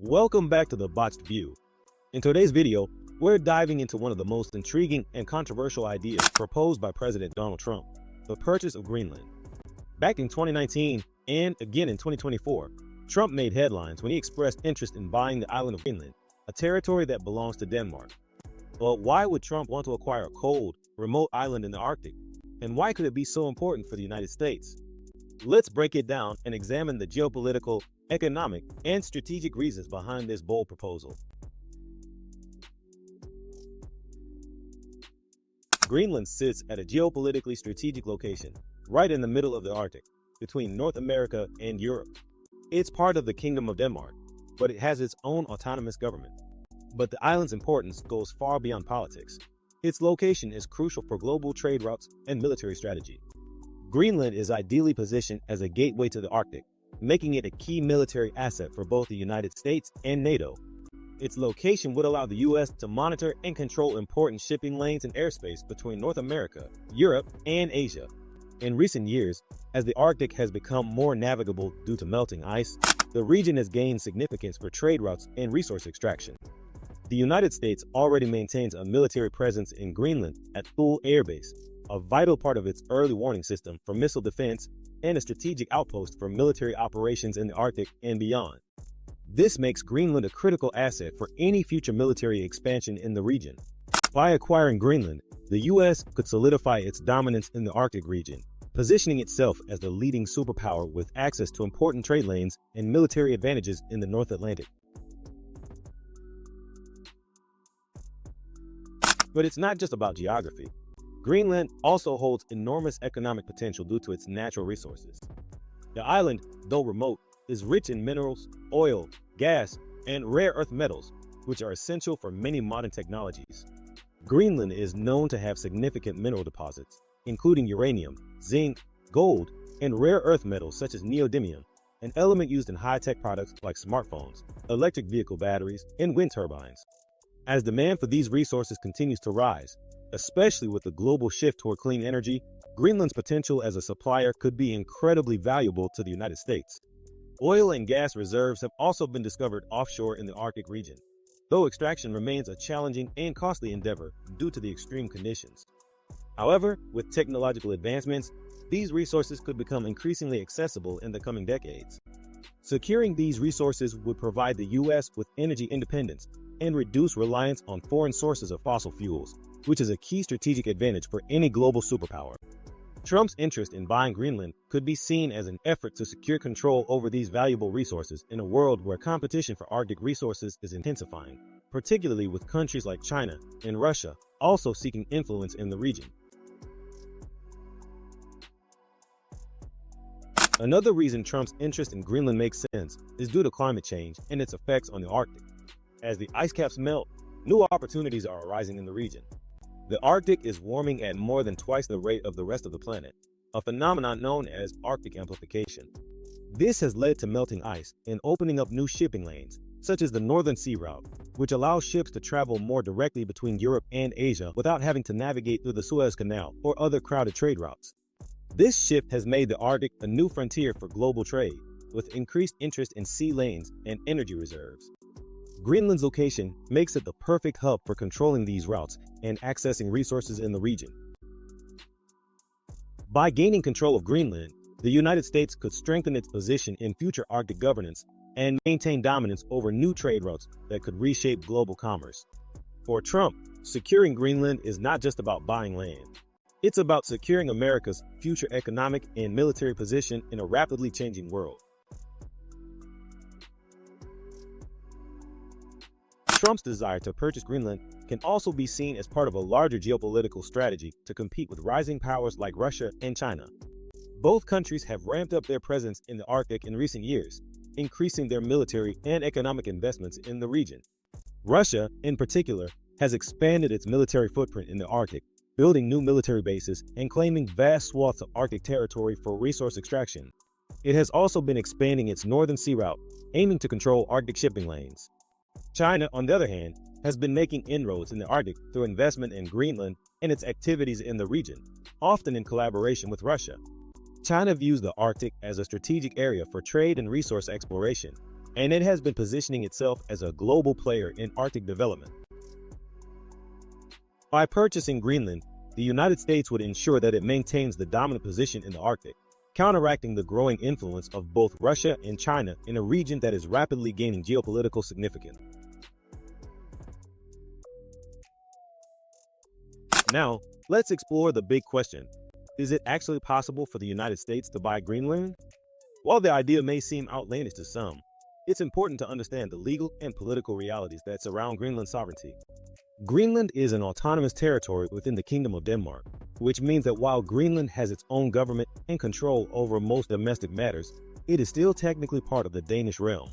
Welcome back to the Botched View. In today's video, we're diving into one of the most intriguing and controversial ideas proposed by President Donald Trump, the purchase of Greenland. Back in 2019 and again in 2024, Trump made headlines when he expressed interest in buying the island of Greenland, a territory that belongs to Denmark. But why would Trump want to acquire a cold, remote island in the Arctic? And why could it be so important for the United States? Let's break it down and examine the geopolitical, economic, and strategic reasons behind this bold proposal. Greenland sits at a geopolitically strategic location, right in the middle of the Arctic, between North America and Europe. It's part of the Kingdom of Denmark, but it has its own autonomous government. But the island's importance goes far beyond politics. Its location is crucial for global trade routes and military strategy. Greenland is ideally positioned as a gateway to the Arctic, making it a key military asset for both the United States and NATO. Its location would allow the U.S. to monitor and control important shipping lanes and airspace between North America, Europe, and Asia. In recent years, as the Arctic has become more navigable due to melting ice, the region has gained significance for trade routes and resource extraction. The United States already maintains a military presence in Greenland at Thule Air Base, a vital part of its early warning system for missile defense and a strategic outpost for military operations in the Arctic and beyond. This makes Greenland a critical asset for any future military expansion in the region. By acquiring Greenland, the U.S. could solidify its dominance in the Arctic region, positioning itself as the leading superpower with access to important trade lanes and military advantages in the North Atlantic. But it's not just about geography. Greenland also holds enormous economic potential due to its natural resources. The island, though remote, is rich in minerals, oil, gas, and rare earth metals, which are essential for many modern technologies. Greenland is known to have significant mineral deposits, including uranium, zinc, gold, and rare earth metals such as neodymium, an element used in high-tech products like smartphones, electric vehicle batteries, and wind turbines. As demand for these resources continues to rise, especially with the global shift toward clean energy, Greenland's potential as a supplier could be incredibly valuable to the United States. Oil and gas reserves have also been discovered offshore in the Arctic region, though extraction remains a challenging and costly endeavor due to the extreme conditions. However, with technological advancements, these resources could become increasingly accessible in the coming decades. Securing these resources would provide the U.S. with energy independence and reduce reliance on foreign sources of fossil fuels, which is a key strategic advantage for any global superpower. Trump's interest in buying Greenland could be seen as an effort to secure control over these valuable resources in a world where competition for Arctic resources is intensifying, particularly with countries like China and Russia also seeking influence in the region. Another reason Trump's interest in Greenland makes sense is due to climate change and its effects on the Arctic. As the ice caps melt, new opportunities are arising in the region. The Arctic is warming at more than twice the rate of the rest of the planet, a phenomenon known as Arctic amplification. This has led to melting ice and opening up new shipping lanes, such as the Northern Sea Route, which allows ships to travel more directly between Europe and Asia without having to navigate through the Suez Canal or other crowded trade routes. This shift has made the Arctic a new frontier for global trade, with increased interest in sea lanes and energy reserves. Greenland's location makes it the perfect hub for controlling these routes and accessing resources in the region. By gaining control of Greenland, the United States could strengthen its position in future Arctic governance and maintain dominance over new trade routes that could reshape global commerce. For Trump, securing Greenland is not just about buying land. It's about securing America's future economic and military position in a rapidly changing world. Trump's desire to purchase Greenland can also be seen as part of a larger geopolitical strategy to compete with rising powers like Russia and China. Both countries have ramped up their presence in the Arctic in recent years, increasing their military and economic investments in the region. Russia, in particular, has expanded its military footprint in the Arctic, building new military bases and claiming vast swaths of Arctic territory for resource extraction. It has also been expanding its Northern Sea Route, aiming to control Arctic shipping lanes. China, on the other hand, has been making inroads in the Arctic through investment in Greenland and its activities in the region, often in collaboration with Russia. China views the Arctic as a strategic area for trade and resource exploration, and it has been positioning itself as a global player in Arctic development. By purchasing Greenland, the United States would ensure that it maintains the dominant position in the Arctic, counteracting the growing influence of both Russia and China in a region that is rapidly gaining geopolitical significance. Now, let's explore the big question. Is it actually possible for the United States to buy Greenland? While the idea may seem outlandish to some, it's important to understand the legal and political realities that surround Greenland's sovereignty. Greenland is an autonomous territory within the Kingdom of Denmark, which means that while Greenland has its own government and control over most domestic matters, it is still technically part of the Danish realm.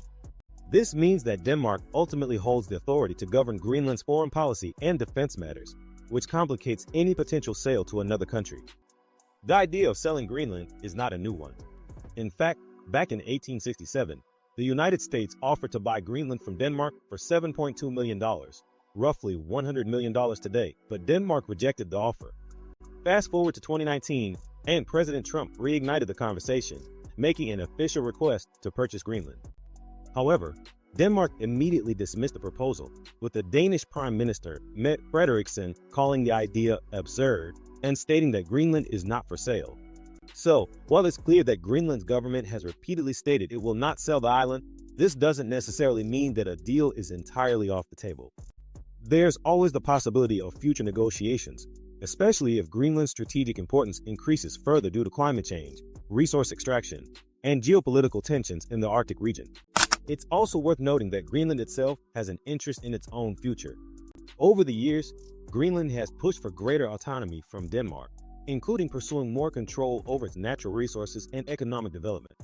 This means that Denmark ultimately holds the authority to govern Greenland's foreign policy and defense matters, which complicates any potential sale to another country. The idea of selling Greenland is not a new one. In fact, back in 1867, the United States offered to buy Greenland from Denmark for $7.2 million, roughly $100 million today, but Denmark rejected the offer. Fast forward to 2019, and President Trump reignited the conversation, making an official request to purchase Greenland. However, Denmark immediately dismissed the proposal, with the Danish Prime Minister, Mette Frederiksen, calling the idea absurd and stating that Greenland is not for sale. So, while it's clear that Greenland's government has repeatedly stated it will not sell the island, this doesn't necessarily mean that a deal is entirely off the table. There's always the possibility of future negotiations, especially if Greenland's strategic importance increases further due to climate change, resource extraction, and geopolitical tensions in the Arctic region. It's also worth noting that Greenland itself has an interest in its own future. Over the years, Greenland has pushed for greater autonomy from Denmark, including pursuing more control over its natural resources and economic development.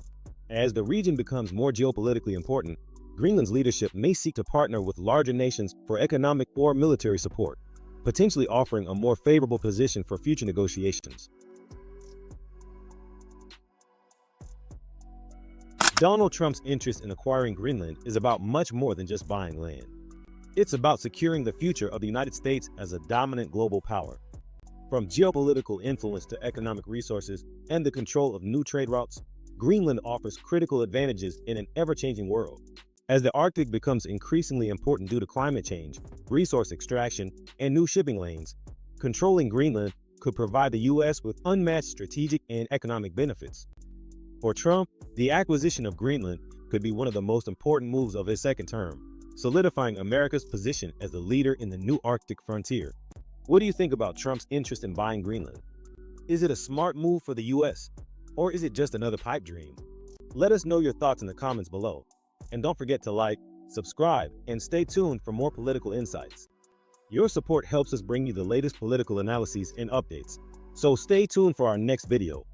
As the region becomes more geopolitically important, Greenland's leadership may seek to partner with larger nations for economic or military support, potentially offering a more favorable position for future negotiations. Donald Trump's interest in acquiring Greenland is about much more than just buying land. It's about securing the future of the United States as a dominant global power. From geopolitical influence to economic resources and the control of new trade routes, Greenland offers critical advantages in an ever-changing world. As the Arctic becomes increasingly important due to climate change, resource extraction, and new shipping lanes, controlling Greenland could provide the U.S. with unmatched strategic and economic benefits. For Trump, the acquisition of Greenland could be one of the most important moves of his second term, solidifying America's position as the leader in the new Arctic frontier. What do you think about Trump's interest in buying Greenland? Is it a smart move for the U.S., or is it just another pipe dream? Let us know your thoughts in the comments below. And don't forget to like, subscribe, and stay tuned for more political insights. Your support helps us bring you the latest political analyses and updates, so stay tuned for our next video.